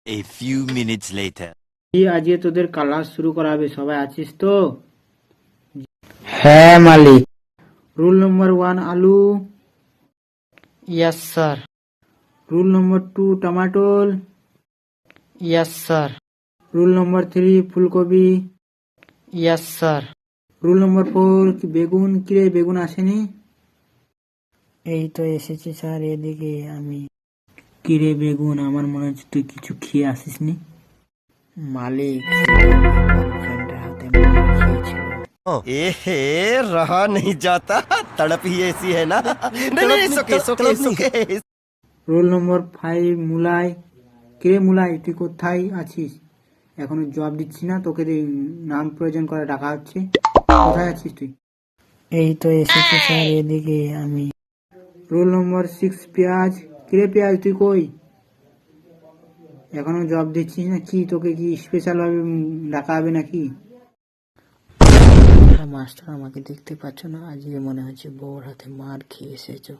A few minutes later. আজকে তোদের class শুরু করাবে, সবাই আছিস তো? হ্যাঁ মালিক। রুল নম্বর 1 আলু, ইয়েস স্যার। রুল নম্বর 2 টমাটোল, ইয়েস স্যার। রুল নম্বর 3 ফুলকপি, ইয়েস স্যার। রুল নম্বর 4 বেগুন। কিরে বেগুন আসেনি? এই তো এসেছি স্যার, এদিকে আমি। কিরে বেগুন, আমার মনে হচ্ছে তুই কিছু খেয়ে আসিসনি। মালিক গার্লফ্রেন্ডের হাতে মার খেয়েছিল। एहे रहा नहीं जाता, तड़प ही ऐसी है ना। नहीं नहीं सुके सुके सुके। Roll number 5 মুলাই। কিরে মুলাই, তুই কোথায় আছিস? এখনো জবাব দিচ্ছি না, তোকে নাম প্রয়োজন করে ডাকা হচ্ছে। কোথায় আছিস তুই? এই তো এসেছি স্যার, এদিকে আমি। রোল নম্বর 6 পেঁয়াজ। কিরে পেঁয়াজ, তুই কই? এখনো জবাব দিচ্ছিস না কি? তোকে কি স্পেশাল ভাবে ডাকা হবে নাকি? মাস্টার আমাকে দেখতে পাচ্ছ না? আজকে মনে হচ্ছে বউর হাতে মার খেয়ে এসেছো।